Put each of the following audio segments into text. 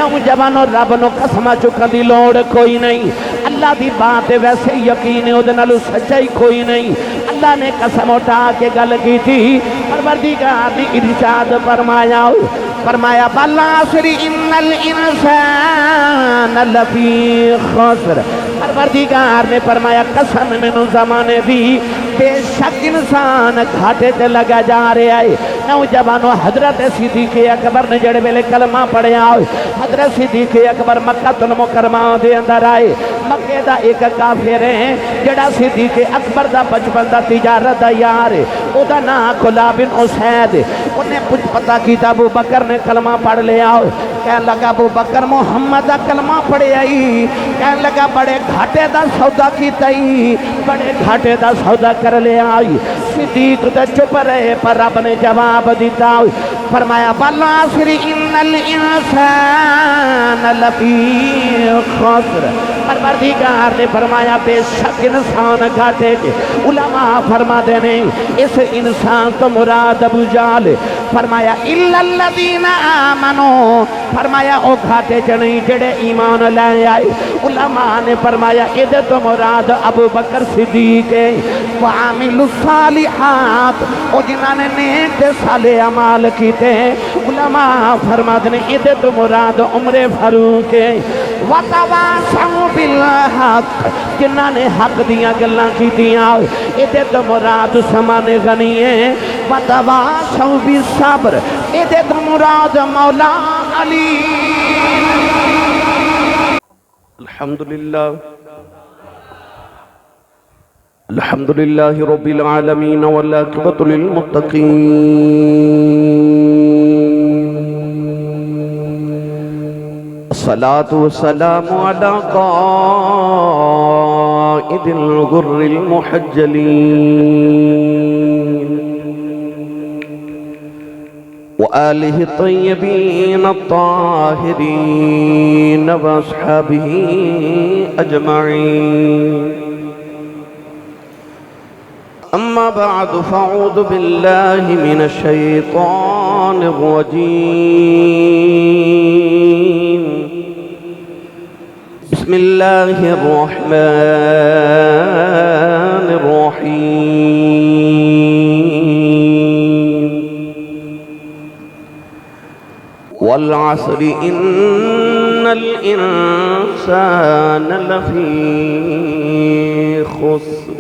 نوجوانوں رب نو قسماں چکن دی لوڑ کوئی نہیں اللہ دی بات ویسے یقین ہے اودے نال سچائی کوئی نہیں اللہ نے قسم اٹھا کے گل کی تھی پروردگار نے ارشاد فرمایا بالعصر ان الانسان لفی خسر پروردگار نے فرمایا قسم مینوں زمانے دی بے شک انسان گھاٹے تے لگا جا رہا ہے نوجوانوں حضرت صدیق اکبر نے جڑے ویلے کلمہ پڑھیا حضرت صدیق اکبر مکہ المکرمہ دے اندر آئے مکے دا ایک کافر ہے جڑا صدیق اکبر دا بچپن دا تجارت دا یار ہے او دا نام کلاب بن اسید انہیں کچھ پتہ کیتا ابو بکر نے کلمہ پڑھ لیا کہنے لگا ابو بکر محمد دا کلمہ پڑھے آئی کہنے لگا بڑے گھاٹے دا سودا کیتا ہی بڑے گھاٹے دا سودا کر لے آئی صدیق تے چپ رہے پر رب نے جواب دیتا فرمایا بالعصر ان الانسان لفی خسر پروردگار نے فرمایا بے شک انسان گھاٹے کے علماء فرما دینے اس انسان تو مراد ابو جہل فرمایا الا الذین آمنوا فرمایا او گھاٹے چ نہیں جڑے ایمان لے آئے علماء نے فرمایا ادھر تو مراد ابو بکر صدیق ہے وعامل الصالحات او جنہاں نے نیک تے صالح اعمال کیتے علماء فرماتے ہیں ادھر تو مراد عمر فاروق ہے وتواصوا بالحق جنہاں نے حق دیاں گلاں کیتیاں ادھر تو مراد عثمان غنی ہے وتواصوا بالصبر ادھر تو مراد مولا علی الحمد لله رب العالمين والعاقبة للمتقين الصلاة والسلام على قائد الغر المحجلين وآله الطيبين الطاهرين وأصحابه أجمعين أما بعد فأعوذ بالله من الشيطان الرجيم بسم الله الرحمن الرحيم والعصر إن الإنسان لفي خسر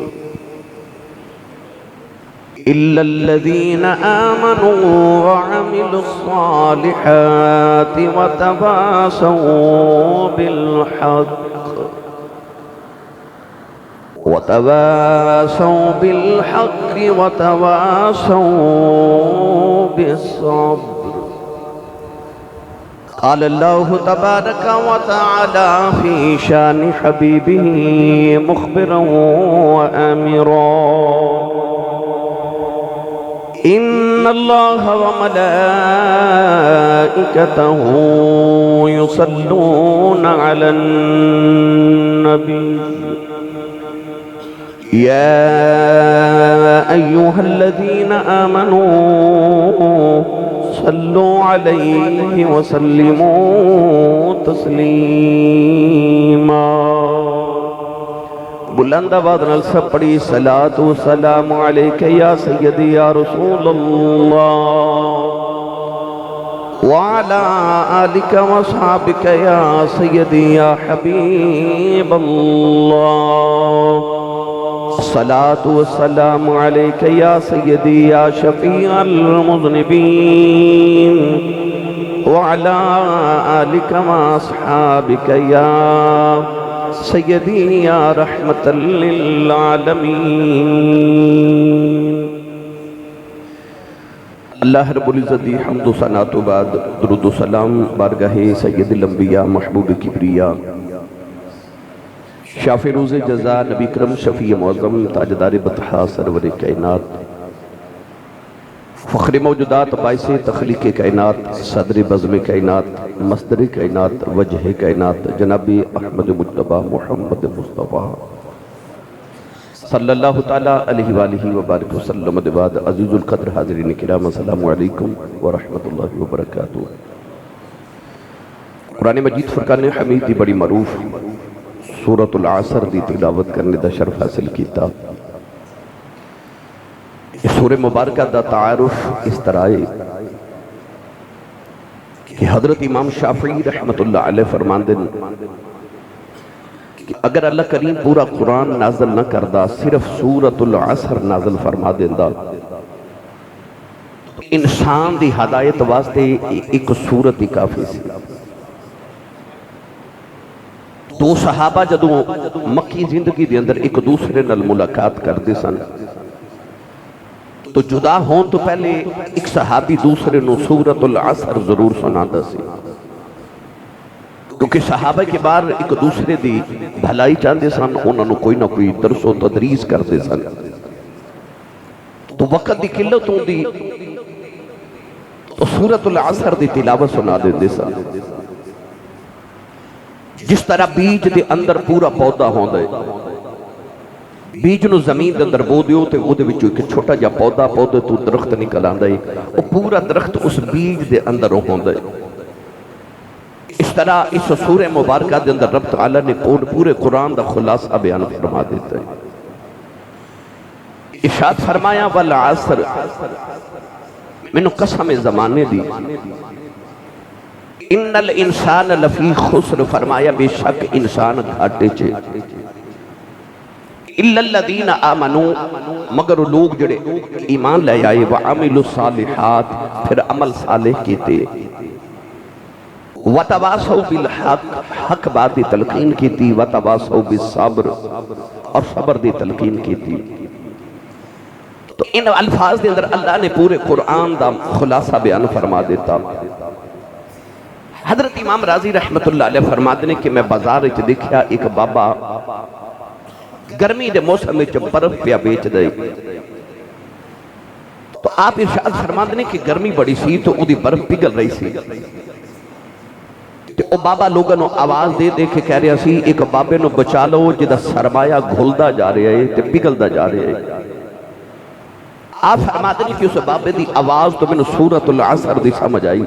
إلا الذين آمنوا وعملوا الصالحات وتواصوا بالحق وتواصوا بالصبر قال الله تبارك وتعالى في شان حبيبه مخبرا وآمرا إن الله وملائكته يصلون على النبي يا أيها الذين آمنوا صلوا عليه وسلموا تسليما بلند آواز نال سب پڑھی صلاۃ و سلام علیک یا سیدی یا رسول اللہ وعلی آلک و صحابک یا سیدی یا حبیب اللہ صلاۃ و سلام علیک یا سیدی یا شفیع المذنبین وعلی آلک و صحابک یا سیدی یا رحمت للعالمین اللہ رب العزت حمد و ثنا تو بعد درود و سلام بارگاہ سید الانبیاء محبوب کبریا شافع روز جزا نبی کرم شفیع معظم تاجدار بطحا سرور کائنات فخر موجودات باعث تخلیق کائنات صدر بزم کائنات مصدر کائنات وجہ کائنات جناب احمد مجتبی محمد مصطفیٰ صلی اللہ تعالیٰ علیہ وآلہ وبارک وسلم بعد عزیز القدر حاضرین کرام السلام علیکم ورحمت اللہ وبرکاتہ قرآن مجید فرقان حمید دی بڑی معروف سورۃ العصر دی تلاوت کرنے دا شرف حاصل کیتا۔ اس سورہ مبارکہ دا تعارف اس طرح ہے کہ حضرت امام شافعی رحمت اللہ علیہ فرماندے کہ اگر اللہ کریم پورا قرآن نازل نہ کردہ صرف سورۃ العصر نازل فرما دیندہ تو انسان دی ہدایت واسطے ایک سورت ہی کافی سی۔ دو صحابہ جدوں مکی زندگی دے اندر ایک دوسرے نال ملاقات کر دے سن تو جدا ہون تو پہلے ایک صحابی دوسرے نو سورۃ العصر ضرور سناتا سی، کیونکہ صحابہ کے بار ایک دوسرے دی بھلائی چاندے سن، انہوں نے کوئی نہ کوئی درس و تدریس کر دے سن۔ تو وقت دی قلت ہوں دی تو سورۃ العصر دی تلاوت سنا دے سن۔ جس طرح بیج دے اندر پورا پودا ہوں دے، بیج نو زمین دے اندر بو دیو تے او دے وچوں ایک چھوٹا جا پودا پودے تو درخت نکل آندا ہے، او پورا درخت اس بیج دے اندر ہوندا ہے۔ اس طرح اس سورہ مبارکہ دے اندر رب تعالیٰ نے پورے قرآن دا خلاصہ بیان فرما دیتا ہے۔ ارشاد فرمایا والعصر، میں نے قسم زمانے دی، ان الانسان لفی خسر، فرمایا بے شک انسان گھاٹے چے، اِلَّا الَّذِينَ آمَنُوا، مگر لوگ جڑے ایمان لے آئے، وَعَمِلُوا الصَّالِحَاتِ، پھر عمل صالح کیتے، وَتَوَاصَوْا بِالْحَقِّ، حق بات دی تلقین کیتی، وَتَوَاصَوْا بِالصَّبْرِ، اور صبر دی تلقین کیتی۔ تو ان الفاظ دے اندر اللہ نے پورے قرآن دا خلاصہ بیان فرما دیتا۔ حضرت امام راضی رحمت اللہ علیہ فرماتے ہیں کہ میں بازار وچ دیکھیا ایک بابا گرمی دے موسم میں برف پیا بیچ دے، تو آپ ارشاد فرماتے ہیں کہ گرمی بڑی سی تو او دی برف پگل رہی سی، تو او بابا لوگوں نے آواز دے دے کے کہہ رہا سی ایک بابے نو بچا لو جدا سرمایہ گھلدا جا رہا ہے تے پگلدا جا رہا ہے۔ آپ فرماتے ہیں کہ اس بابے دی آواز تو میں نے سورۃ العصر دی سمجھ آئی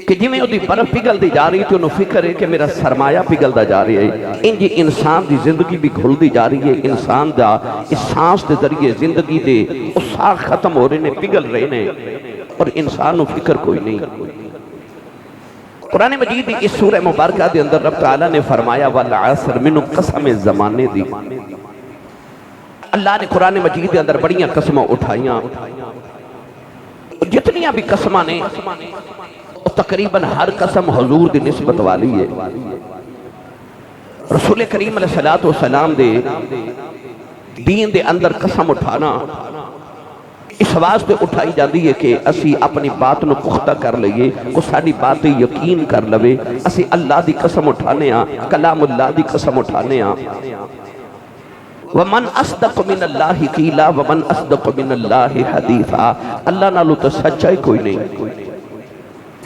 کہ جی میں او دی برف پگل دی جا رہی تھی، انہوں فکر ہے کہ میرا سرمایہ پگل دا جا رہی ہے، انجی انسان دی زندگی بھی گھل دی جا رہی ہے، انسان دا اس سانس دے ذریعے زندگی دے اس ساکھ ختم ہو رہے نے، پگل رہے نے، اور انسان نو فکر کوئی نہیں۔ قرآن مجید دی اس سورہ مبارکہ دے اندر رب تعالیٰ نے فرمایا والعصر، منو قسم زمانے دی۔ اللہ نے قرآن مجید دے اندر بڑیاں قسمیں اٹھائیاں، جتنیاں بھی قسمیں نے تقریباً ہر قسم حضور دی نسبت والی ہے۔ رسول کریم علیہ السلام دے دین دے اندر قسم اٹھانا اس واسطے اٹھائی جاندی ہے کہ اسی اپنی بات نو پختہ کر لئیے، کو ساری بات یقین کر لوے، اسی اللہ دی قسم اٹھانے ہاں، کلام اللہ دی قسم اٹھانے ہاں۔ وَمَنْ أَصْدَقُ مِنَ اللَّهِ قِيلًا وَمَنْ أَصْدَقُ مِنَ اللَّهِ حَدِيثًا، اللہ نالو تو سچائی کوئی نہیں،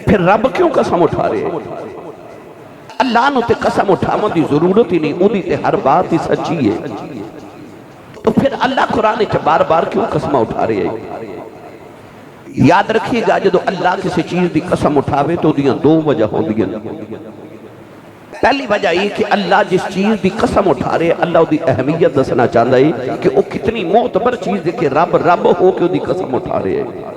پھر رب کیوں قسم اٹھا رہے ہیں؟ اللہ نو تے قسم اٹھاؤں دی ضرورت ہی نہیں، اُنہی تے ہر بات ہی سچی ہے، تو پھر اللہ قرآن چ بار بار کیوں قسم اٹھا رہے ہیں؟ یاد رکھیے گا جدو اللہ کسی چیز دی قسم اٹھاوے تو دیاں دو وجہ ہوں دیاں۔ پہلی وجہ یہ کہ اللہ جس چیز دی قسم اٹھا رہے اللہ دی اہمیت دسنا چاہتا ہے کہ وہ کتنی معتبر چیز ہے کہ رب ہو کے دی قسم اٹھا رہے ہیں۔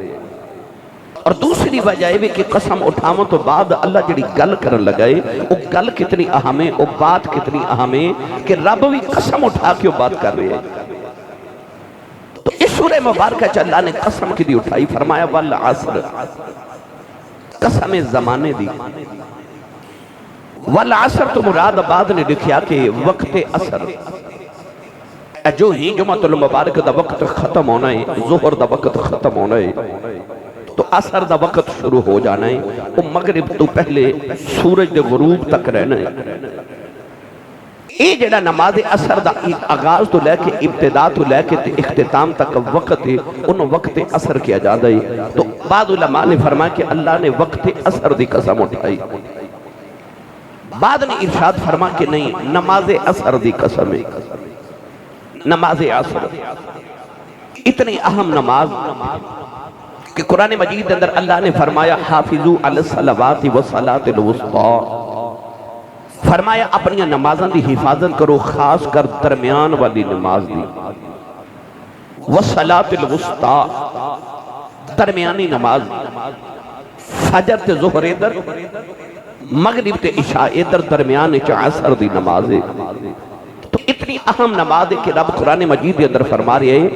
اور دوسری وجہ یہ کہ قسم اٹھاؤں تو بعد اللہ جڑی گل کرن لگائے وہ گل کتنی اہم ہے، وہ بات کتنی اہم ہے کہ رب بھی قسم اٹھا کے وہ بات کر رہے ہیں۔ تو اس سورہ مبارکہ چ اللہ نے قسم کی دی اٹھائی، فرمایا والعصر، قسم زمانے دی۔ والعصر تو مراد بعد نے لکھیا کہ وقت عصر، جو ہی جمعۃ المبارک دا وقت ختم ہونا ہے، ظہر دا وقت ختم ہونا ہے تو عصر دا وقت شروع ہو جانا ہے، وہ مغرب تو پہلے سورج دے غروب تک رہنا ہے۔ یہ جڑا نماز عصر دا آغاز تو لے کے ابتدا تو لے کے اختتام تک وقت ہے، انہوں وقت عصر کیا جاتا ہے۔ تو بعض علماء نے فرمایا کہ اللہ نے وقت عصر دی قسم اٹھائی، بعد نے ارشاد فرما کہ نہیں، نماز عصر دی قسم ہے۔ نماز عصر اتنی اہم نماز کہ قرآن مجید اندر اللہ نے فرمایا حافظو علی الصلوات والصلاۃ الوسطی، فرمایا اپنی نمازاں دی حفاظت کرو، خاص کر درمیان والی نماز دی، والصلاۃ الوسطی درمیانی نماز، فجر تے ظہر ادھر، مغرب تے عشاء ادھر، درمیان چ عصر دی نماز ہے۔ تو اتنی اہم نماز ہے کہ رب قرآن مجید کے اندر فرما رہے ہیں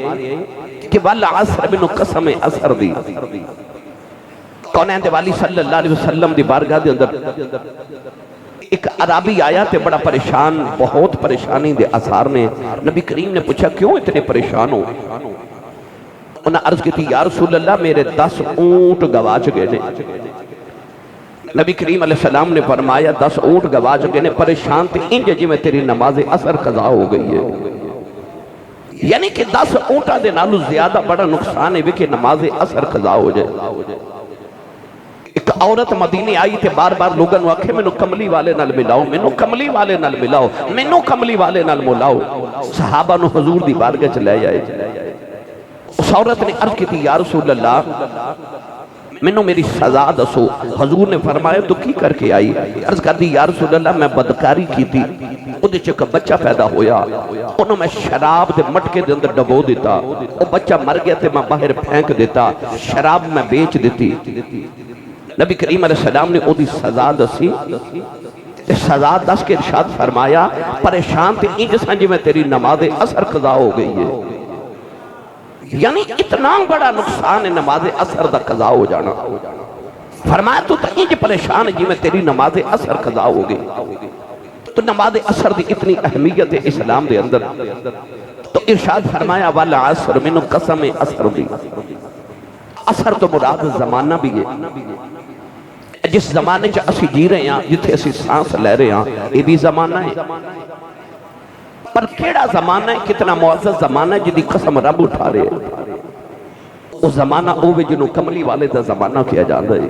کہ والعصر منو قسم عصر دی۔ کونین دے والی صلی اللہ علیہ وسلم دی بارگاہ دے اندر ایک عرابی آیا تے بڑا پریشان، بہت پریشانی دے اثار نے۔ نبی کریم نے پوچھا کیوں اتنے پریشان ہو؟ انہاں عرض کی تھی یا رسول اللہ میرے 10 اونٹ گواچ گئے نے۔ نبی کریم علیہ السلام نے فرمایا 10 اونٹ گواچ گئے نے، پریشان تھی انج جی میں تیری نماز عصر قضا ہو گئی ہے۔ یعنی کہ 10 اونٹا دے نالو زیادہ بڑا نقصان ہے کہ نماز عصر قضا ہو جائے۔ ایک عورت مدینے آئی تھے، بار بار لوگوں نے آکھے مینوں کملی والے نال ملاؤ، مینوں کملی والے نال ملاؤ، مینوں کملی والے نال ملاؤ۔ صحابہ نو حضور دی بارگاہ چ لے آئے۔ اس عورت نے عرض کی تھی یا رسول اللہ مینوں میری سزا دسو۔ حضور نے فرمایا تو کی کر کے آئی؟ عرض کر دی یا رسول اللہ میں بدکاری کی تھی، اودے چ ایک بچہ پیدا ہویا، انہوں میں شراب دے مٹکے دے اندر ڈبو دیتا، وہ بچہ مر گیا تے میں باہر پھینک دیتا، شراب میں بیچ دیتی۔ نبی کریم علیہ السلام نے اودی سزا دسی، سزا دس کے ارشاد فرمایا پریشان تھی انج سمجھ میں تیری نماز عصر قضا ہو گئی ہے۔ یعنی اتنا بڑا نقصان ہے نماز عصر دا قضا ہو جانا۔ فرمایا تو انج پریشان جی میں تیری نماز عصر قضا ہو گئی۔ تو نماز عصر دی اتنی اہمیت ہے اسلام دے اندر، تو ارشاد فرمایا والعصر منو قسم عصر دی۔ عصر تو مراد زمانہ بھی ہے، جس زمانے چ اسی جی رہے ہیں، جتھے اسی سانس لے رہے ہیں، یہ بھی زمانہ ہے۔ پر کیڑا زمانہ ہے، کتنا معزز زمانہ ہے جدی قسم رب اٹھا رہے ہیں۔ وہ زمانہ اوہ جنہوں کملی والے دا زمانہ کیا جاندہ ہے۔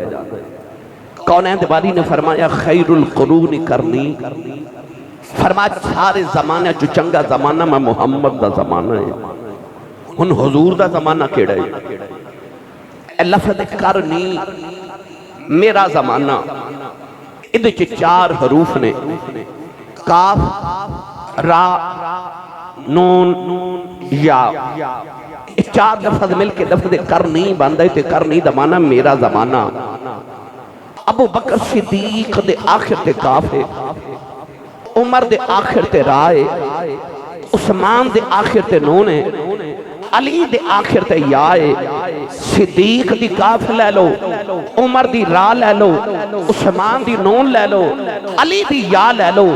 کونین دباری نے فرمایا خیر القرون کرنی، فرمایا سارے زمانے جو چنگا زمانہ میں محمد دا زمانہ ہے۔ ان حضور دا زمانہ کیڑا ہے؟ اے لفظ کرنی میرا زمانہ، ادھے چھ 4 حروف نے، کاف را نون یا، 4 لفظ مل کے لفظ کرنی باندھے تے کرنی دا معنی میرا زمانہ۔ ابو بکر صدیق دے آخر تے کاف ہے، عمر دے آخر تے را ہے، عثمان دے آخر تے نون ہے، علی دے آخر تے یا ہے، صدیق دی کاف لے لو، عمر دی را لے لو، عثمان دی نون لے لو، علی دی یا لے لو،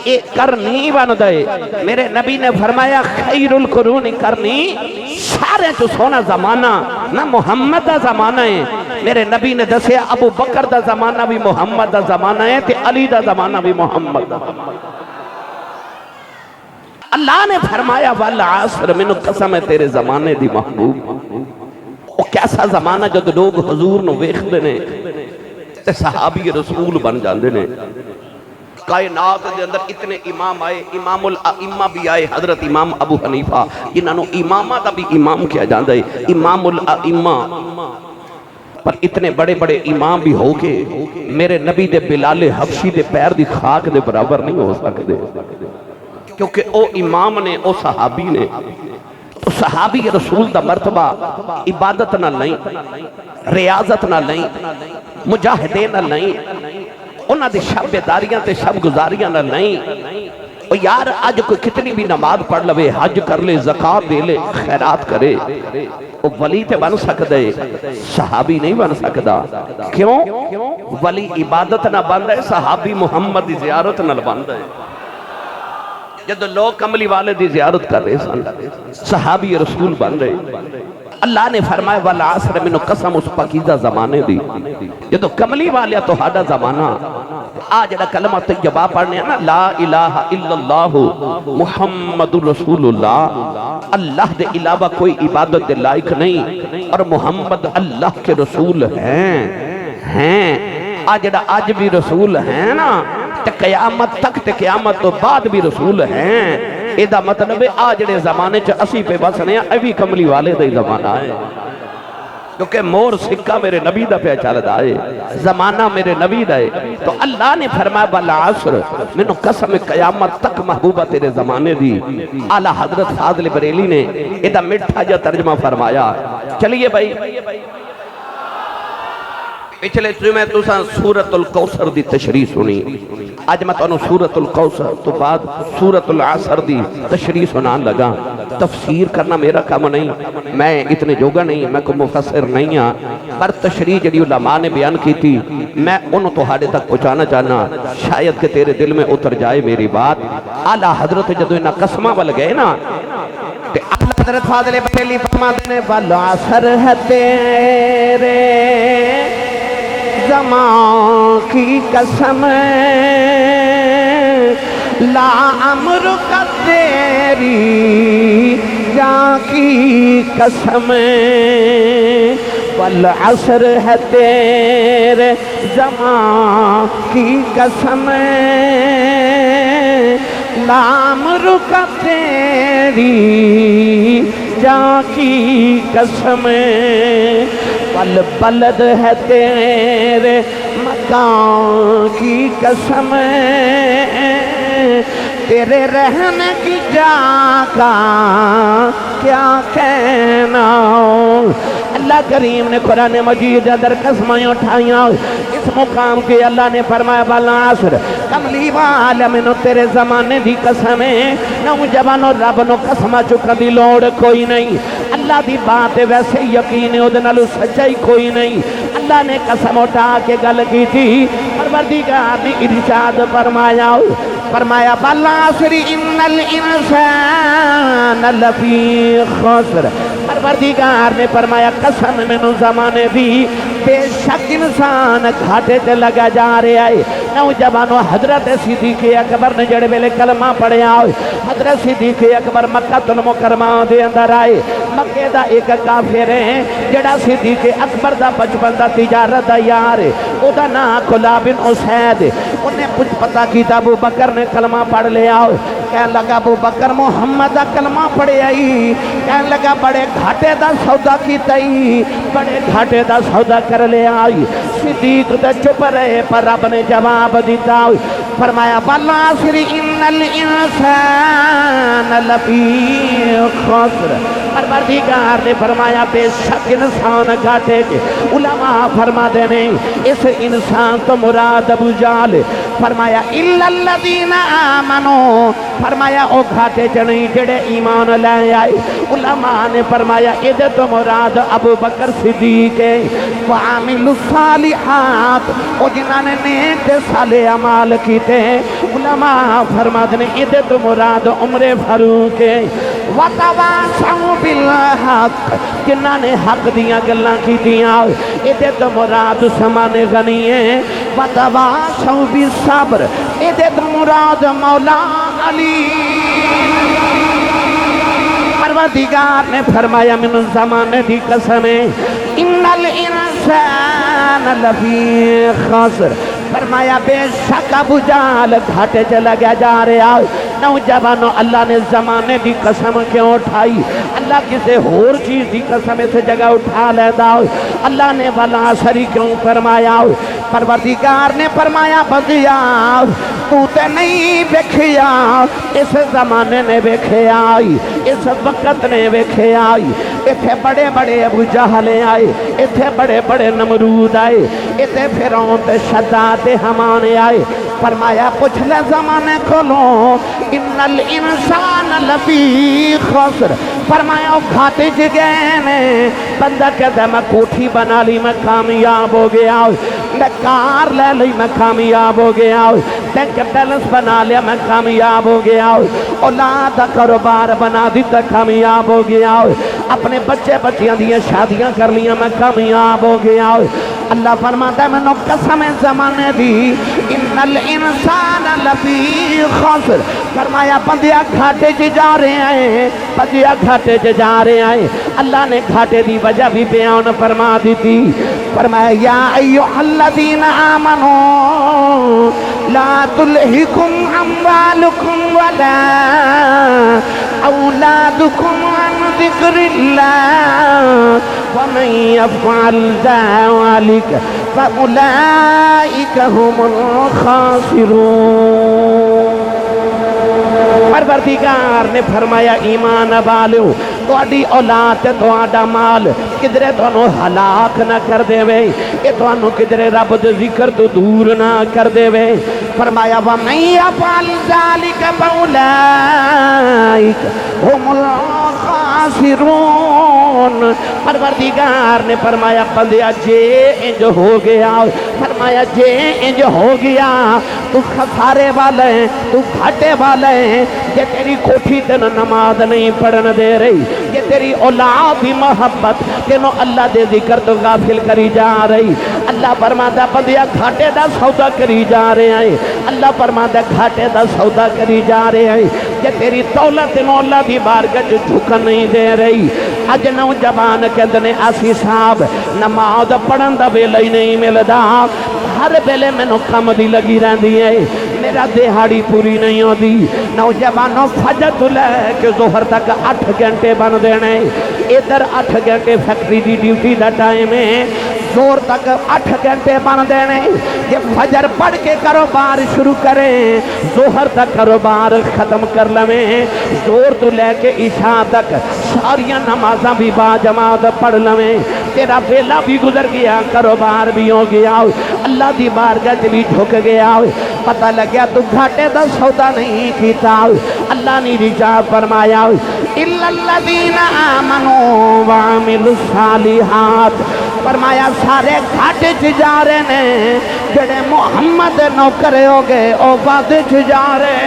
ایک کرنی بن دے۔ میرے نبی نے فرمایا خیر القرون کرنی، سارے جو سونا زمانہ نہ محمد دا زمانہ ہے۔ میرے نبی نے دسیا ابو بکر دا زمانہ بھی محمد دا زمانہ ہے تے علی دا زمانہ بھی محمد دا زمانہ ہے۔ اللہ نے فرمایا والعصر منو قسم ہے تیرے زمانے دی محبوب۔ وہ کیسا زمانہ جب لوگ حضور نو ویکھ دینے تے صحابی رسول بن جاندے نے۔ کائنات دے اندر اتنے امام آئے، امام الائمہ بھی آئے، حضرت امام ابو حنیفہ جنہاں نو امامہ دا بھی امام کیا جاندہ ہے، امام الائمہ۔ پر اتنے بڑے بڑے امام بھی ہو کے میرے نبی دے بلال حبشی دے پیر دی خاک دے برابر نہیں ہو سکتے، کیونکہ او امام نے، او صحابی نے۔ تو صحابی رسول دا مرتبہ عبادت نہ لائیں، ریاضت نہ لائیں، مجاہدے نہ لائیں، انہاں دے شب بیداریاں تے شب گزاریاں نہ لائیں۔ اور یار آج کوئی کتنی بھی نماز پڑھ لوے، حج کر لے، زکاة دے لے، خیرات کرے، وہ ولی تے بن سکتا ہے، صحابی نہیں بن سکتا۔ کیوں؟ ولی عبادت نہ بند ہے، صحابی محمد دی زیارت نہ بند ہے۔ جب لوگ کملی والے دی زیارت کر رہے سن، صحابی رسول بن رہے۔ اللہ نے فرمایا والعصر منو قسم اس پاکیزہ زمانے دی۔ جب کملی والے تو ہاڈا زمانہ آج جڑا کلمہ طیبہ پڑھنے ہیں نا، لا الہ الا اللہ محمد رسول اللہ، اللہ دے علاوہ کوئی عبادت دے لائق نہیں، اور محمد اللہ کے رسول ہیں۔ آج جڑا آج بھی رسول ہیں نا، تے قیامت تک تے قیامت تو بعد بھی رسول ہیں۔ ایدہ مطلب ہے آج جڑے زمانے چا اسی پہ بسنے ہیں، ابھی کملی والے دے زمانہ ہے۔ کیونکہ مور سکہ میرے نبی دا پہ چلدا ہے، زمانہ میرے نبی دا ہے۔ تو اللہ نے فرمایا بالعصر، منو قسم قیامت تک محبوبہ تیرے زمانے دی۔ اعلیٰ حضرت فاضل بریلی نے ادھا مٹھا جا ترجمہ فرمایا۔ چلیے بھائی، پچھلے میں تُساں سورۃ الکوثر دی تشریح سنی، آج میں تو سورۃ الکوثر تو بعد سورۃ العصر دی تشریح سنان لگا۔ تفسیر کرنا میرا کام نہیں، میں اتنے جوگا نہیں، میں کوئی مفسر نہیں ہاں، پر تشریح جڑی علماء نے بیان کی تھی میں انہوں تو ہاڑے تک پہنچانا چاہنا، شاید کہ تیرے دل میں اتر جائے میری بات۔ اعلیٰ حضرت جدو انہا قسمہ بل گئے نا، کہ اعلیٰ حضرت فاضل بریلی فرما دینے بالعصر ہے تیرے زمان کی قسم، لا امر کا تیری جان کی قسم، والعصر ہے تیرے زمان کی قسم، لا امر کا تیری جان کی قسم، والبلد ہے تیرے مکان کی قسم، تیرے رہنے کی جا کا کیا کہنا۔ اللہ کریم نے قرآن مجید در قسمیں اٹھائیاں، اس مقام کے اللہ نے فرمایا بالعصر، کملی والمنو تیرے زمانے دی قسمیں، نوجوانو رب نو قسمہ چکا دی لوڑ کوئی نہیں، اللہ دی بات ویسے یقین ادنالو سچائی کوئی نہیں۔ اللہ نے قسم اٹھا کے گل کی تھی، پروردگار نے ارشاد فرمایا بالعصر ان الانسان لفی خسر، پروردگار نے فرمایا قسم منو زمانے بھی، بے شک انسان گھاٹے تے لگا جا رہے آئے۔ نوجوانو حضرت صدیق اکبر نے جڑے ویلے کلمہ پڑھے آئے، حضرت صدیق اکبر مکہ المکرمہ دے اندر آئے، مکہ دا ایک کافر ہے جڑا صدیق اکبر دا بچپن دا تجارت دا یار ہے، او دا نا کلا بن اسید، انہیں کچھ پتہ کیتا ابو بکر نے کلمہ پڑھ لے آئے، کہنے لگا ابو بکر محمد دا کلمہ پڑھے آئی، کہنے لگا بڑے گھاٹے دا سودا کیتا ہی، بڑے گھاٹے دا سودا کر لے آئی۔ صدیق دا چپ رہے پر رب نے جواب دیتا، فرمایا بالعصر ان الانسان لفی خسر، پروردگار نے فرمایا بے شک انسان گھاٹے کے۔ علماء فرما دینے اس انسان تو مراد ابو جہل، فرمایا الا الذین آمنوا، فرمایا او گھاٹے چنئی جڑے ایمان لے آئے۔ علماء نے فرمایا ادھے تو مراد ابو بکر صدیق ہے، وعاملوا الصالحات، او جنہاں نے نیک صالح اعمال کیتے ہیں۔ علماء فرما دینے ادھے تو مراد عمر فاروق ہے، وَتَوَاسَوْا بِالْحَقِّ، جنہاں نے حق دیاں گلاں کی دیاں، ادھے تو مراد عثمان غنی ہے، وَتَوَاسَوْا بِالصَّبْرِ، ادھے تو مراد مولا علی۔ پروردگار نے فرمایا من زمانے دی قسمیں، ان الانسان لفی خسر، فرمایا بے شک ابو جہل گھاٹے چلا گیا جا رہا۔ نوجوانوں اللہ نے زمانے دی قسم کیوں اٹھائی؟ اللہ کسے اور چیز دی قسم سے جگہ اٹھا لیتا، اللہ نے بالعصر کیوں فرمایا؟ پروردگار نے فرمایا بندیا تو تے نہیں ویکھیا، اس زمانے نے ویکھیا، اس وقت نے ویکھیا، اتھے بڑے بڑے ابو جہل آئے، اتھے بڑے بڑے نمرود آئے، اتھے فرعون تے شداد حمان آئے۔ فرمایا پوچھ لے زمانے کھولو، ان الانسان لفی خسر، فرمایا گھاٹے جگہ نے، بندہ کہتا ہے میں کوٹھی بنا لی میں کامیاب ہو گیا، میں کار لے لی میں کامیاب ہو گیا، بینک بیلنس بنا لیا میں کامیاب ہو گیا، اولاد کا کاروبار بنا دیتا کامیاب ہو گیا، اپنے بچے بچیاں دیا شادیاں کر لیا میں کامیاب ہو گیا۔ اللہ فرماتا ہے میں نو قسم زمانے دی، ان الانسان لفی خسر، فرمایا بندیا گھاٹے چ جا رہے ہیں، بندیا گھاٹے چ جا رہے ہیں۔ اللہ نے گھاٹے دی وجہ بھی بیان فرما دی تھی، فرمایا یا ایھا الذین آمنوا لا تلہکم اموالکم ولا اولادکم عن ذکر اللہ ومن یفعل ذلک فاولئک هم الخاسرون۔ پروردگار نے فرمایا ایمان والو تہاڈی اولاد تے تہاڈا مال کدھرے تانوں ہلاک نہ کر دے وے، اے تانوں کدھرے رب دے ذکر تو دور نہ کر دے وے۔ فرمایا وَمَن يَفْعَلْ ذَلِكَ فَأُولَئِكَ هُمُ الْخَاسِرُونَ۔ پروردگار نے فرمایا بندیا جے انج ہو گیا، فرمایا جے انج ہو گیا تو خسارے والے، تو گھاٹے والے، یہ تیری کوٹھی تینوں نماز نہیں پڑھن دے رہی، یہ تیری اولاد بھی محبت تینوں اللہ دے ذکر تو غافل کری جا رہی۔ اللہ فرماتا بندیا گھاٹے دا سودا کری جا رہے ہیں، اللہ فرماتا گھاٹے دا سودا کری جا رہے ہیں، یہ تیری دولت تینوں اللہ دی بارگاہ وچ جھکن نہیں دے رہی۔ اج نوجوان کہندے نے اسی صاحب نماز پڑھن دا ویلا ہی نہیں ملدا، ہر ویلے مینوں کم دی لگی رہندی ہے، میرا دہاڑی پوری نہیں ہوتی۔ نوجوانوں فجر تو لے کے ظہر تک 8 گھنٹے بن دینے، ادھر 8 گھنٹے factory the duty the time ہے، زور تک 8 گھنٹے بن دینے، یہ فجر پڑھ کے کاروبار شروع کریں، ظہر تک کاروبار ختم کر لویں، زور تو لے کے عشاء تک ساریاں نمازاں بھی با جماعت پڑھ لویں، تیرا ویلا بھی گزر گیا، کاروبار بھی ہو گیا، اللہ دی بارگاہ بھی جھک گیا، پتہ لگیا تو گھاٹے دا سودا نہیں کیتا۔ اللہ نے رجاء فرمایا اِلَّا الَّذِينَ آمَنُوا وَعَمِلُوا الصَّالِحَاتِ، فرمایا سارے گھاٹے چ جا رہے نے جڑے محمد نوکر ہو گئے او وعدے چ جا رہے۔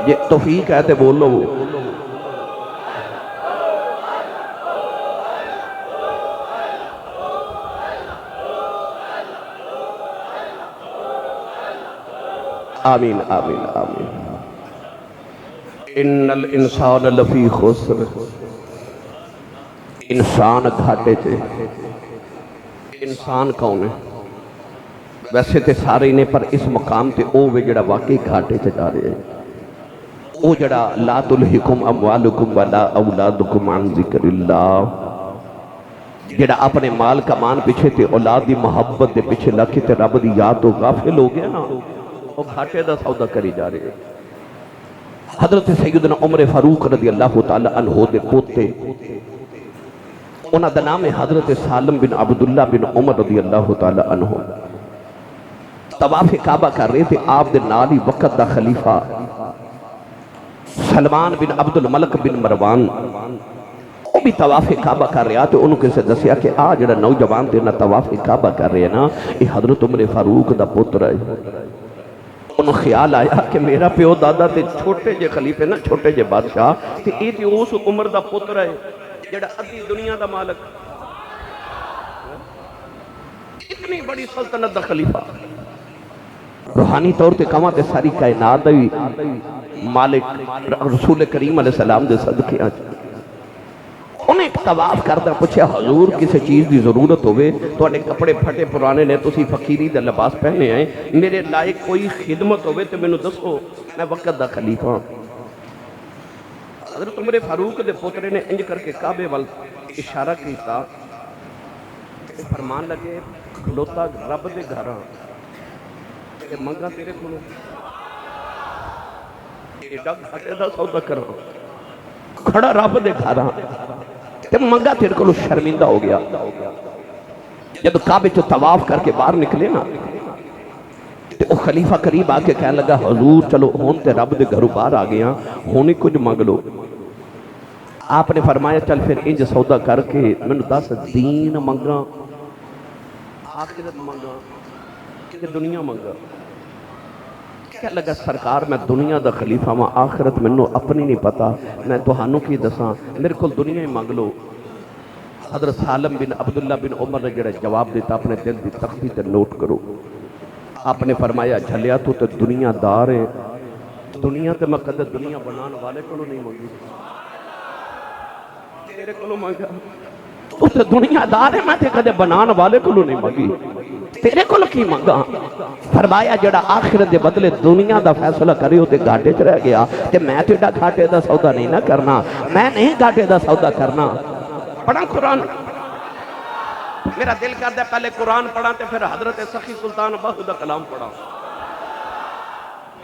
یہ توفیق ہے تے بولو۔ آمین آمین آمین۔ ان الانسان لفی خسر، انسان گھاٹے تھے۔ انسان کون ہے؟ ویسے تے سارے نے پر اس مقام تے او وے جڑا واقعی گھاٹے سے جا رہے ہیں، او جڑا لا تلہکم اموالکم ولا اولادکم عن ذکر اللہ، جڑا اپنے مال کا مان پیچھے تے اولاد دی محبت دے پیچھے لکھے تے رب دی یاد تو غافل ہو گیا نا، وہ گھاٹے دا سودا کری جا رہے ہیں۔ حضرت سیدنا عمر فاروق رضی اللہ تعالی عنہ دے پوتے، انہاں دا نام ہے حضرت سالم بن عبداللہ بن عمر رضی اللہ تعالی عنہ، طواف کعبہ کر رہے تھے، آپ دے نالی وقت دا خلیفہ سلمان بن عبد الملک بن مروان وہ بھی طواف کعبہ کر رہا تو انہوں کسے دسیا کہ جڑا نوجوان تے نہ طواف کعبہ کر رہے ہیں نا، یہ حضرت عمر فاروق دا پتر ہے۔ انہوں خیال آیا کہ میرا پیو دادا تے چھوٹے جے خلیفے نا، چھوٹے جے بادشاہ تے یہ تے اس عمر دا پتر ہے جڑا ادھی دنیا دا مالک، اتنی بڑی سلطنت دا خلیفہ، روحانی طور تے کہاں تے ساری کائنات دا مالک رسول کریم علیہ السلام دے صدقے آج۔ انہیں ایک طواف کردہ پوچھے حضور کسی چیز دی ضرورت ہوئے تو انہیں کپڑے پھٹے پرانے نے تسی فقیری دا لباس پہنے ہیں، میرے لائق کوئی خدمت ہوئے تو میں نے دسو، میں وقت دا خلیفہ۔ حضرت عمر فاروق دے پوترے نے انج کر کے کعبے وال اشارہ کیتا، فرمان لگے کھلوتا رب دے گھراں کہ منگا تیرے کھلو، ایڈا گھاٹے دا سودا کراں، کھڑا رب دے گھراں تے منگا تیرے کو شرمندہ ہو گیا۔ جب کعبے چو طواف کر کے باہر نکلے نا تے او خلیفہ قریب آکے کہنے لگا حضور چلو ہون تے رب دے گھروں باہر آ گیا، ہونے کچھ مانگ لو۔ آپ نے فرمایا چل پھر انج سودا کر کے میں دس دین منگا، آخرت منگا کہ دنیا منگا؟ کیا لگا سرکار میں دنیا دا خلیفہ ہاں، آخرت میں اپنی نہیں پتا، میں توہانوں کی دساں میرے کو دنیا ہی مانگ لو۔ حضرت سالم بن عبداللہ بن عمر نے جڑا جواب دیتا اپنے دل دی تختی تے نوٹ کرو. آپ نے فرمایا جھلیا تو تے دنیا دار ہے, دنیا تے میں کدے دنیا بنان والے کو نہیں مانگی, تیرے کو مانگا. تو تے دنیا دار ہے, میں تے کدے بنان والے کو نہیں مانگی, تیرے کو کی مانگا. فرمایا جڑا آخرت دے بدلے دنیا دا فیصلہ کرے ہو تے گھاٹے چ رہ گیا, تے میں تیڈا گھاٹے دا سودا نہیں نہ کرنا, میں نہیں گھاٹے دا سودا کرنا. پڑھا قرآن, میرا دل کرتا ہے پہلے قرآن پڑھا تے پھر حضرت سخی سلطان بہو دا کلام پڑھا.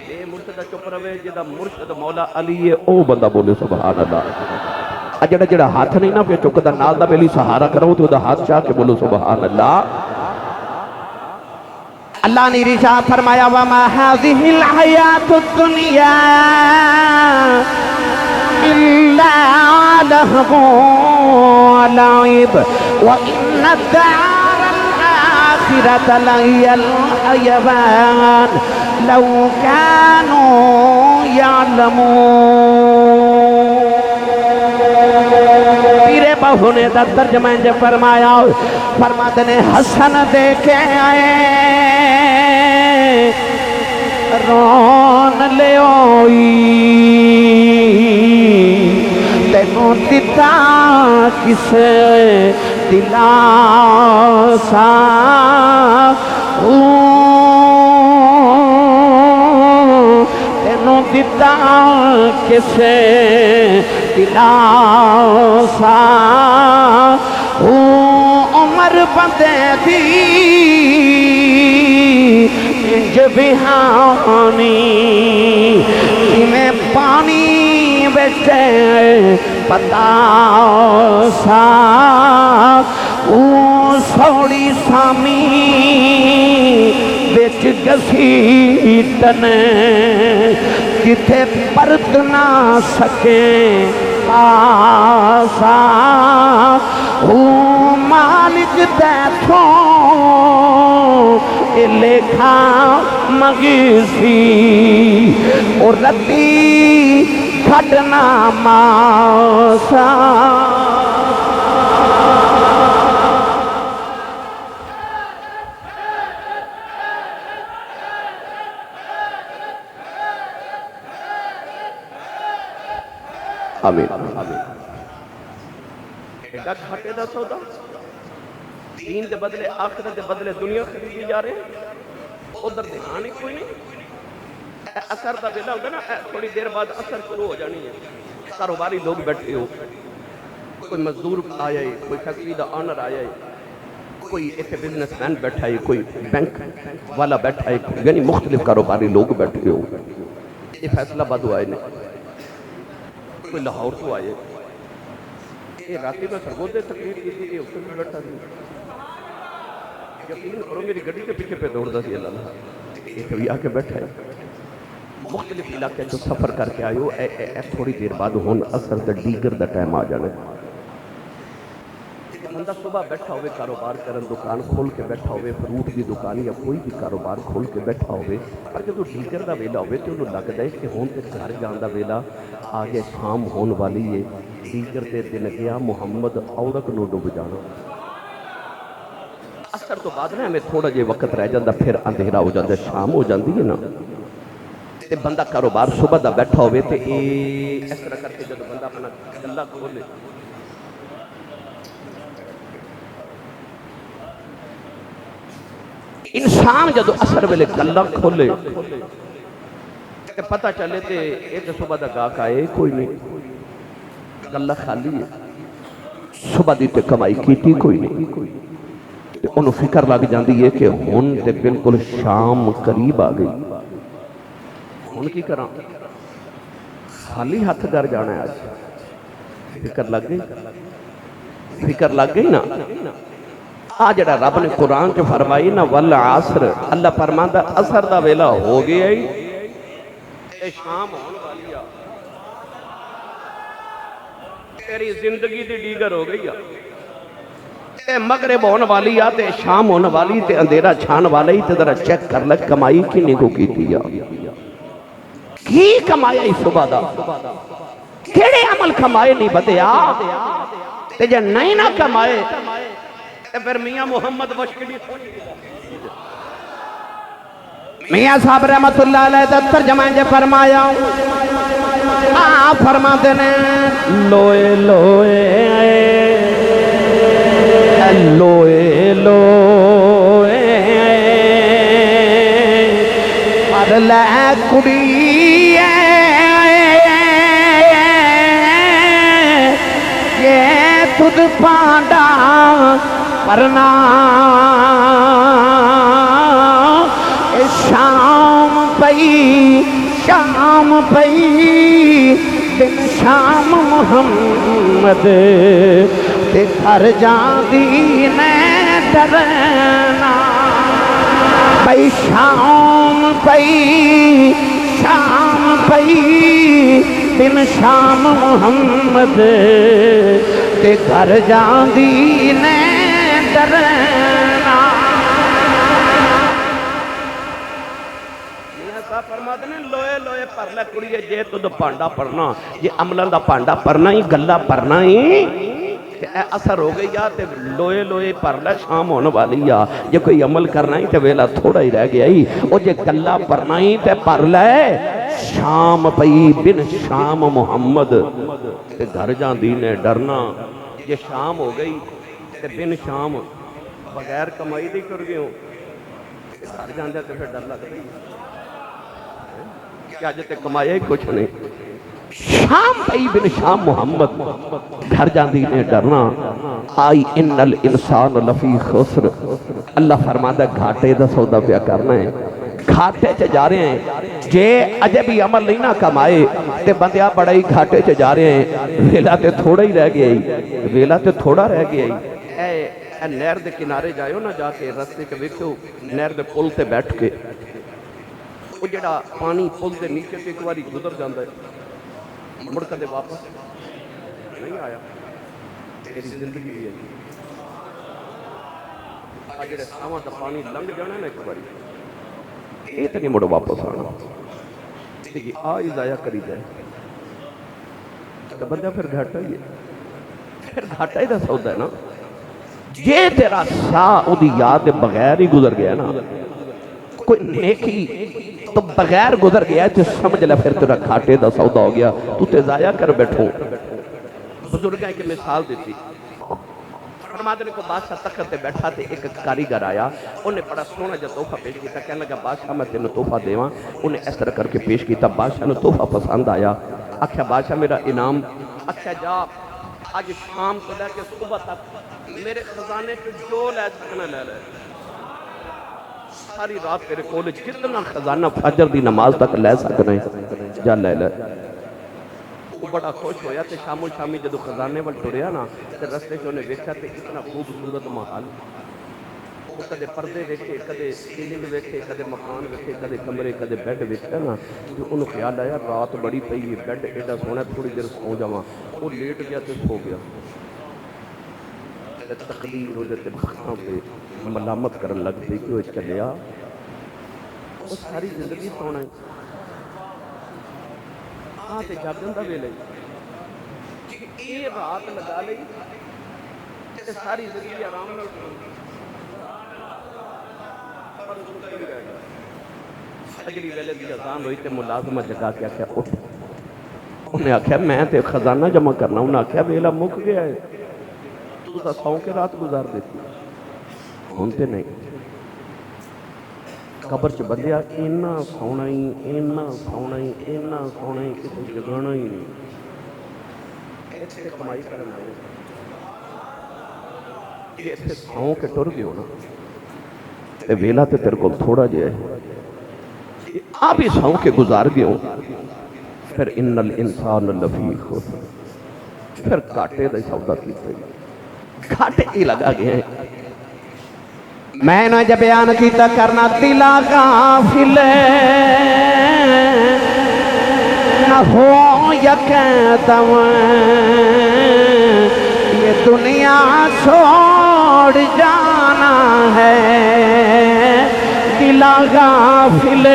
اے مرشدہ چپ روے, جدا مرشد مولا علی ہے او بندہ بولے سبحان اللہ. جڑا جڑا ہاتھ نہیں نہ پہ چکتا نال دا پہلی سہارا کرو تو دا ہاتھ چاہ کے بولو سبحان اللہ. اللہ نے ارشاد فرمایا وما هذه الحیات الدنیا الا لهو ولعب وان الدار الاخرة لهي الحیوان لو كانوا يعلمون. پیرے بہو نے دا ترجمہ جو فرمایا, فرماتے نے حسن دیکھے آئے رون لے ہوئی, تینوں دیتا کسے دلاسا, تینوں دیتا کسے دلاسا, عمر بندے دی انج بہانی میں پانی بیٹھے پتاسا, سوڑی سامی بیچ گسیٹنے جتھے پرت نہ سکیں آسا, مالک دیتھوں لکھا مگیسی اور رتی کھڑنا ماسا. آمین. ایڈا گھاٹے دا سودا, دین دے بدلے آخرت دے بدلے دنیا خریدی جا رہے ہیں, ادھر دھیان ہی کوئی نہیں. اثر دا ویلا ہوگا نا, تھوڑی دیر بعد اثر شروع ہو جانی ہے. کاروباری لوگ بیٹھے ہو, کوئی مزدور آیا ہے, کوئی فیکٹری دا آنر آیا ہے, کوئی ایسے بزنس مین بیٹھا ہے, کوئی بینک والا بیٹھا ہے, یعنی مختلف کاروباری لوگ بیٹھے ہو. یہ فیصلہ باد آئے نے, کوئی لاہور تو آئے, یہ راتی میں سرگودے تقریر کی تھی, یہ اس میں بیٹھا تھی. یقین کرو میری گڑی کے پیچھے پہ دوڑ دا سی اللہ, یہ کبھی آ کے بیٹھا ہے. مختلف علاقے جو سفر کر کے آئے ہو, تھوڑی دیر بعد ہون اثر دا دیگر دا ٹائم آ جانے. بندہ صبح بیٹھا ہوئے کاروبار کرن, دکان کھول کے بیٹھا ہوئے, فروٹ کی دکان یا کوئی بھی کاروبار کھول کے بیٹھا ہوئے, پر جب دیگر دا ویلا ہوئے تو انہوں لگ دے کہ ہون تے گھر جان دا ویلا آگے شام ہون والی ہے. دیگر دے دن گیا محمد عورت نو ڈوب جانا. اثر تو بعد نا ہمیں تھوڑا جے وقت رہ جاندہ, پھر اندھیرا ہو جاندہ, شام ہو جاندی ہے نا. تے بندہ کاروبار صبح دا بیٹھا ہوئے تے اس طرح کر کے جب بندہ اپنا گلہ کھولے, انسان جدو اثر ویلے گلہ کھولے تے پتہ چلے تے ایک صبح دا گاہک آئے کوئی نہیں, گلہ خالی ہے, صبح دی تے کمائی کیتی کوئی نہیں. انہوں فکر لگ جاندی ہے کہ ہون تے بالکل شام قریب آ گئی, ہون کی کراں, خالی ہاتھ گھر جانا ہے آج. فکر لگ گئی, فکر لگ گئی نا. آج جڑا رب نے قرآن جو فرمائی نا والعصر, اللہ فرماندہ اثر دا ویلا ہو گیا ہی, اے شام ہون والی آ, تیری زندگی دی دیگر ہو گئی آ. اے مغرب ہون والی آ, تے شام ہون والی, تے اندھیرا چھان والی, تے ذرا چیک کر لگ کمائی کی نگو کی تھی آ. کی کمایا ہی صبح دا, کیڑے عمل کمائے نہیں بدیا, تے جے نہیں نہ کمائے تے پھر میاں محمد مشکلی میاں صاحب رحمت اللہ علیہ دا ترجمہ جے فرمایا فرماتے نے لوئے لوئے لوئے لوئے پر لے کڑی یہ تجھ پانڈا پرنا شام پئی شام پئی دن شام محمد تے گھر جاندی نے ڈرنا پئی شام پئی شام پئی دن شام محمد تے گھر جاندی نے ڈرنا فرماتے ہیں لوئے لوئے پر لے کڑیے جے تو دا پانڈا پڑھنا یہ عملان دا پانڈا پڑھنا ہی گلہ پڑھنا ہی کہ اے اثر ہو گئی یا تے لوئے لوئے پر لے شام ہونے والی یا یہ کوئی عمل کرنا ہی تے ویلا تھوڑا ہی رہ گیا ہی او جے گلہ پڑھنا ہی تے پر لے شام پئی بن شام محمد تے گھر جان دینے ڈرنا یہ شام ہو گئی تے بن شام بغیر کمائی دی کر گئے ہوں گھر جان دے تے پھر ڈر لگ گئی کیا جتے کمایا ہی کچھ نہیں شام پئی بن شام محمد گھر جاندی نے ڈرنا آئی ان الانسان لفی خسر اللہ فرماتا ہے گھاٹے دا سودا پیا کرنا ہے گھاٹے چے جا رہے ہیں جے اجے بھی عمل نہیں نہ کمائے تے بندیا بڑا ہی گھاٹے چے جا رہے ہیں ویلا تے تھوڑا ہی رہ گیا ہی ویلا تے تھوڑا رہ گیا ہی اے نہر دے کنارے جائیو نا جا کے رستے کے ویکھو نہر دے پل تے بیٹھ کے وہ جڑا پانی پل دے نیچے تے ایک باری گزر جاندہ ہے مڑ کدے واپس نہیں آیا تیری زندگی بھی ہے جڑے ساواں دا پانی لنگ جانا نا ایک باری یہ تے نہیں مڑ واپس آنا لیکن آئی ضائع کری جائے تو بندہ پھر گھاٹا ہی ہے پھر گھاٹا ہی دا سودا ہے نا یہ تیرا ساہ او دی یاد بغیر ہی گزر گیا نا کوئی نیکی تو بغیر گزر گیا تو سمجھ لے پھر تیرا گھاٹے دا سودا ہو گیا تو تے ضائع کر بیٹھو بزرگاں کی مثال دیتی فرماتے نے کو بادشاہ تخت تے بیٹھا تے ایک کاریگر آیا انہیں بڑا سونا جو تحفہ پیش کیتا کہنے لگا بادشاہ میں تینوں تحفہ دیواں انہیں اس طرح کر کے پیش کیتا بادشاہ نے تحفہ پسند آیا آکھیا بادشاہ میرا انعام آکھیا جا آج شام کو لے کے صبح تک میرے خزانے پہ جو لے سکنا لے لے ساری رات تیرے کولے جتنا خزانہ فجر دی نماز تک لے سکنے جا لے لے وہ بڑا خوش ہویا تے شامو شامی جدو خزانے وال ٹریا نا تے رستے سے انہیں ویکھا تے اتنا خوبصورت محل وہ کدے پردے ویکھے کدے سیلنگ ویکھے کدے مکان ویکھے کدے کمرے کدے بیڈ ویکھے نا جو انہوں خیال آیا رات بڑی پئی ہے بیڈ ایڈا سونا تھوڑی دیر سو جاواں وہ لیٹ گیا تے سو گیا تقدیر ہو جاتے بختاں پہ ملامت کرن لگ پئی کہ وہ چلیا وہ ساری زندگی سونا ہے تے جاگن دا ویلے یہ رات لگا لئی تے ساری زندگی آرام نال اگلی ویلے دی اذان ہوئی تے ملازمہ جگا کے آکھیا اٹھ انہیں آکھیا میں تے خزانہ جمع کرنا انہیں آکھیا ویلا مک گیا ہے تو تا سو کے رات گزار دیتی ہونتے نہیں قبر چ بندیا اینا سونا ہی اینا سونا ہی اینا سونا ہی کسی جگانا ہی نہیں ایسے کمائی کرنا ہے یہ ایسے سو کے ٹر گئے ہو نا اے ویلا تے تیرے کو تھوڑا جائے آپ ہی سو کے گزار گئے ہو پھر ان الانسان لفی خسر پھر کاٹے دا سودا کیتے گھاٹے ہی لگا گئے ہیں میں نے جب بیان کیتا کرنا دلا غافل نہ ہو یکدم یہ دنیا چھوڑ جانا ہے دلا غافل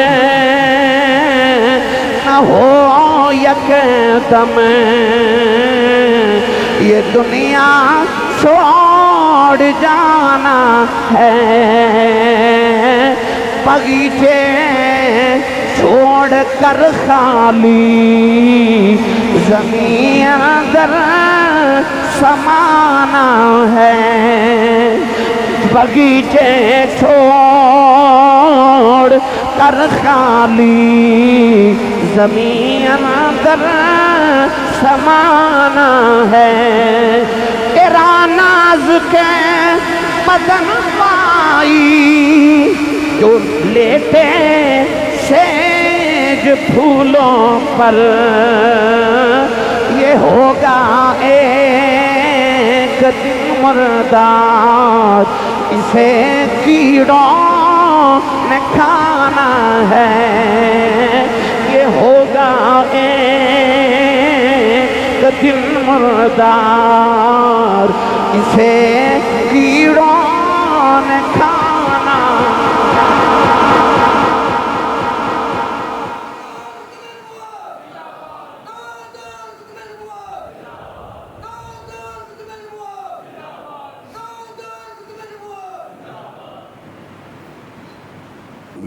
نہ ہو یکدم یہ دنیا چھوڑ جانا ہے، بغیچے چھوڑ کر خالی زمین اندر سمانا ہے، بغیچے چھوڑ کر خالی زمین اندر سمانا ہے، تیرا ناز کے بدن پائی جو لیٹے سیج پھولوں پر، یہ ہوگا ایک دن مردار، اسے کیڑوں نے کھانا ہے، یہ ہوگا ایک دن مردار، اسے کیڑوں نے کھانا ہے۔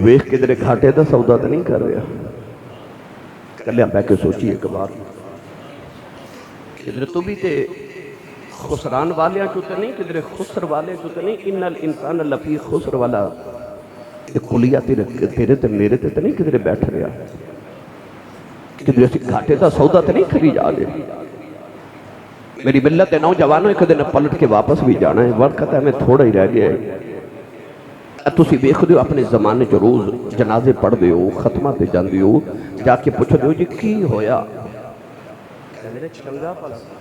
ویخ کدھر گھاٹے دا سودا تو نہیں کر رہا، کلیاں پہ کے سوچی ایک بار، کدھر تو بھی تے خسران والیاں چوتے نہیں، کدھر خسر والے چوتے نہیں، ان الانسان لفی خسر والا کلیہ تیرے تے میرے تے نہیں کدھر بیٹھ رہا، کدھر اسی گھاٹے دا سودا تو نہیں کری جا رہے۔ میری ملت نوجوانوں ایک دن پلٹ کے واپس بھی جانا ہے، وقت ہے ہمیں تھوڑا ہی رہ گیا ہے۔ تسی ویکھ دیو اپنے زمانے جو روز جنازے پڑھ دیو، ختمہ تے جان دیو، جا کے پوچھو دیو جی کی ہویا، میرے چنگا پلا سی،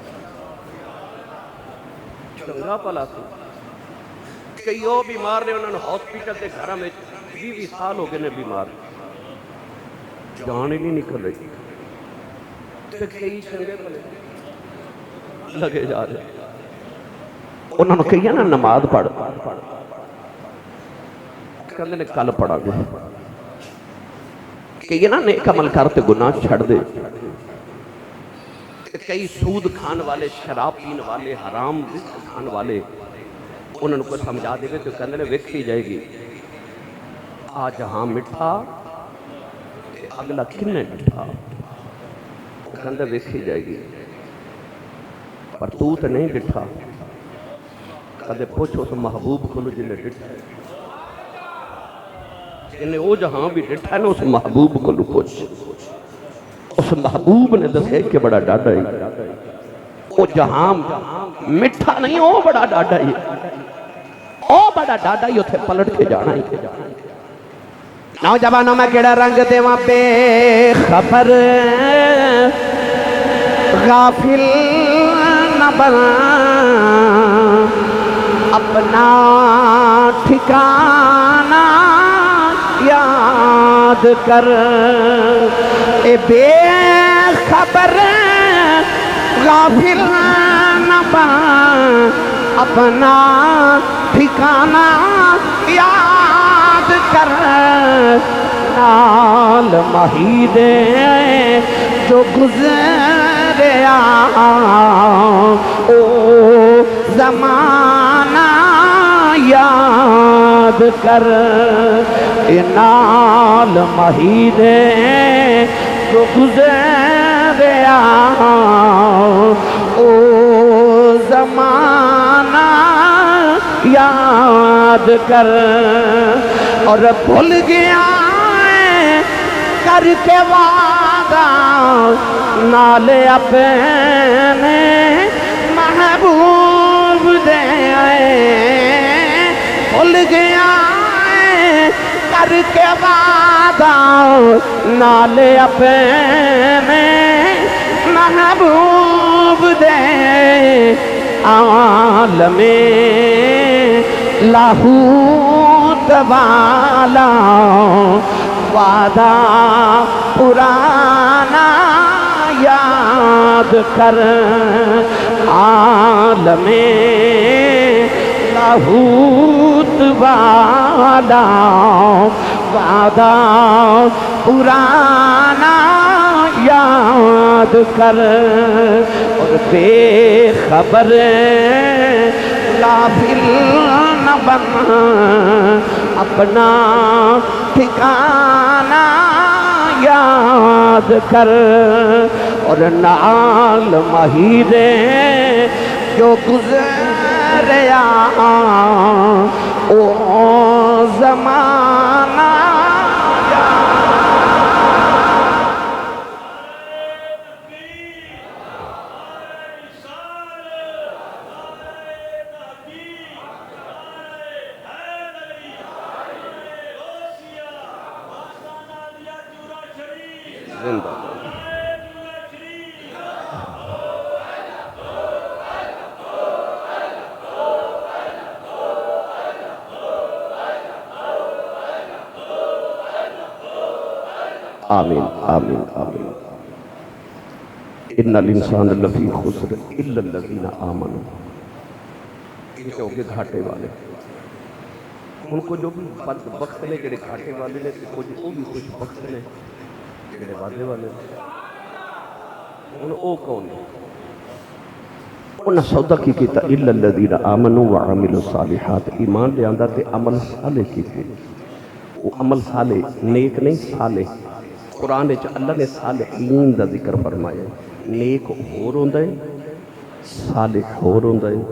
چنگا پلا سی، کئی او بیمار نے انہوں نے ہاسپیٹل دے گھرہ میں 20 سال ہو گئے نے بیمار، جان ہی نہیں نکل رہی، تے کئی چنگے پلے لگے جا رہے، انہوں نے کہیا نا نماز پڑھ، کہنے نے کل پڑھا گے، کہیے نا نیک عمل کرتے گناہ چھڑ دے، کئی سود کھان والے، شراب پین والے، حرام رزق کھان والے، انہوں نے کو سمجھا دے گے تو کہنے نے ویکھی جائے گی، آج ہاں مٹھا اگلا کنے مٹھا، وہ کہنے ویکھی جائے گی، پر تو نہیں ڈٹھا، کہنے پوچھو تو محبوب کھلو جنہیں ڈٹھا ہے، انہیں او جہاں بھی ڈٹھا ہے نا اس محبوب کو لکھوچ، اس محبوب نے دسے کہ بڑا ڈاڈا ہی، او جہاں مٹھا نہیں او بڑا ڈاڈا ہی، او بڑا ڈاڈا ہی اتھے پلٹ کے جانا ہی، نوجوانوں میں کیڑا رنگ دے وہاں بے خبر غافل نہ بنا، اپنا ٹھکانہ یاد کر، اے بے خبر غافل نہ بن، اپنا ٹھکانہ یاد کر، نال مہیدے جو گزریا او زمانہ یاد کر، نال مہیدے جو گزریا او زمانہ یاد کر، اور بھول گیا کر کے وعدہ نال اپنے محبوب دے، بھول گیا کر کے وعدہ نال اپنے محبوب دے، عالم لاہوت والا وعدہ پرانا یاد کر، عالم لاہوت والا وعدہ پرانا یاد کر، اور بے خبر غافل نہ بن، اپنا ٹھکانہ یاد کر، اور نال مہیریں جو گزریا او زمانہ زندہ آمین آمین آمین۔ ان الانسان لفی خسر الا الذین آمنوا، یہ ہو گئے گھاٹے والے، ان کو جو بھی بدبخت نے جڑے گھاٹے والے نے، وہ بھی خوش بخت نے جڑے وعدے والے نے۔ ان او کون ہے؟ انہاں سودا کی کیتا الا الذین آمنوا وعملوا الصالحات، ایمان لے آندا تے عمل صالح کیتے۔ وہ عمل صالح نیک نہیں صالح، قرآن وچ اللہ نے صالحین دا ذکر فرمایا ہے، نیک ہور ہوندا ہے صالح ہور ہوندا ہے۔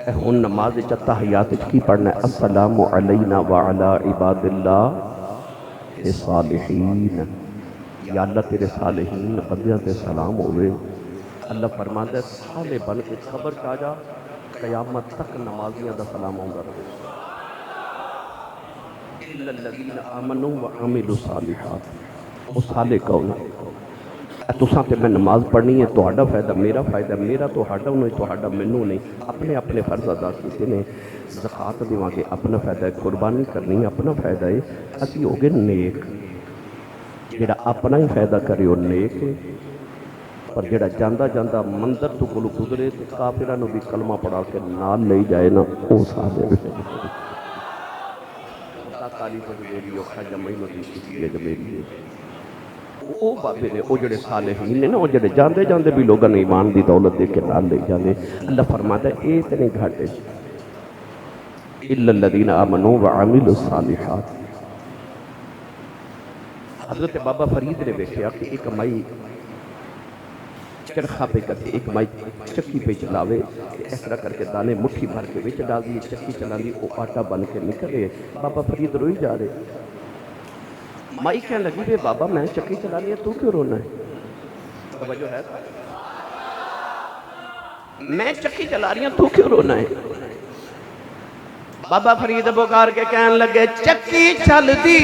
اے ہن نماز وچ تحیات وچ کی پڑھنا ہے؟ السلام علینا وعلی عباد اللہ الصالحین، یا اللہ تیرے صالحین بندیاں تے سلام ہوئے۔ اللہ فرماتا ہے صالح بن کے خبر چاہ جا، قیامت تک نمازیاں دا سلام ہوندا رہے۔ الا الذین آمنوا وعملوا الصالحات، وہ صالح کون ہے؟ تساں تے میں نماز پڑھنی ہے، تہاڈا فائدہ میرا فائدہ، میرا تہاڈا نہیں تہاڈا مینوں نہیں، اپنے اپنے فرض ادا کیتے نے۔ زکات دیواں گے اپنا فائدہ ہے، قربانی کرنی ہے اپنا فائدہ ہے، اسی ہو گئے نیک۔ جڑا اپنا ہی فائدہ کرے وہ نیک ہے، پر جڑا جاندہ جاندہ مندر تو کولو گزرے تے کافراں نوں بھی کلمہ پڑھا کے نال لے جائے نا، او صالح ہے۔ تعریف میری اوکھا جمعی نو دی ہے جو میری ہے، او بابے نے، او جڑے صالحین نے نا، او جڑے جاندے جاندے بھی لوگاں نے ایمان دی دولت دے کے نال لے جاندے۔ اللہ فرماتا ہے اے اتنے گھاٹے الا الذین آمنوا وعملوا الصالحات۔ حضرت بابا فرید نے دیکھا کہ ایک مائی چرخہ پہ کرتے، ایک مائی چکی پہ چلاوے، اس طرح کر کے دانے مٹھی بھر کے وچ ڈال دی، چکی چلا دی، وہ آٹا بن کے نکلے۔ بابا فرید روئی جا رہے، مائی کہنے لگی بے بابا میں چکی چلا لیا، تو کیوں رونا ہے؟ توجہ ہے، میں چکی چلا رہی ہوں تو کیوں رونا ہے؟ بابا فرید پکار کے کہنے لگے چکی چل دی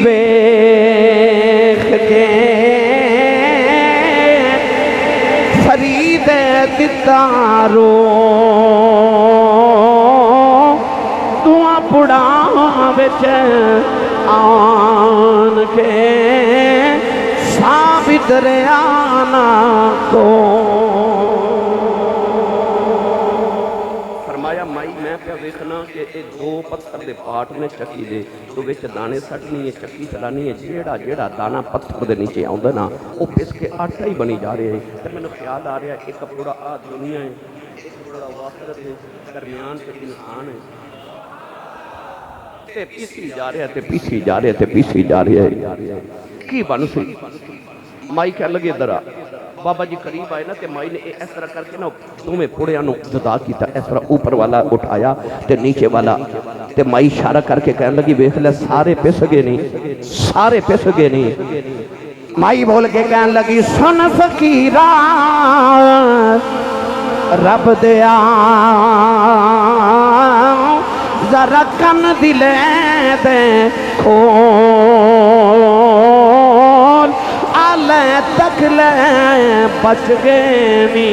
ویکھ کے فرید دتارو دعا پڑا وچ آن کے ثابت ریانا کو فرمایا مائی میں پہ ویکھنا کہ اے دو پتھر دے پاٹ نے چکی دے تو وچ دانے سٹنی ہے، چکی چلانی ہے، جیڑا جیڑا دانا پتھر دے نیچے آؤندا نا وہ پس کے آٹا ہی بنی جا رہے ہیں۔ تے میں نے خیال آ رہا ہے ایک پورا دنیا ہے، ایک پورا واقعت ہے، درمیان سے انسان ہے، تے پیسی جا رہے ہیں، تے پیسی جا رہے ہیں، تے پیسی جا رہے ہیں۔ کی بن سی؟ مائی کہہ لگے درہ بابا جی قریب آئے نا، تے مائی نے اس طرح کر کے نا تمہیں پوڑیاں نو جدا کیتا، اس طرح اوپر والا اٹھایا تے نیچے والا، تے مائی اشارہ کر کے کہنے لگی ویکھ لے سارے پس گئے نہیں، سارے پس گئے نہیں۔ مائی بول کے کہنے لگی سن فقیرہ رب دیا ذرا کن دلے دے کھول آلے تک لے بچ گئے نی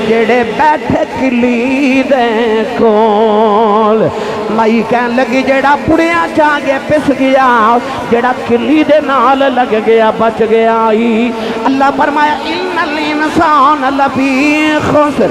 جڑے بیٹھے کلی دے کول۔ مائی کہنے لگی جڑا پڑیاں چاگے پس گیا، جڑا کلی دے نال لگ گیا بچ گیا ہی۔ اللہ فرمایا ان الانسان لفی خسر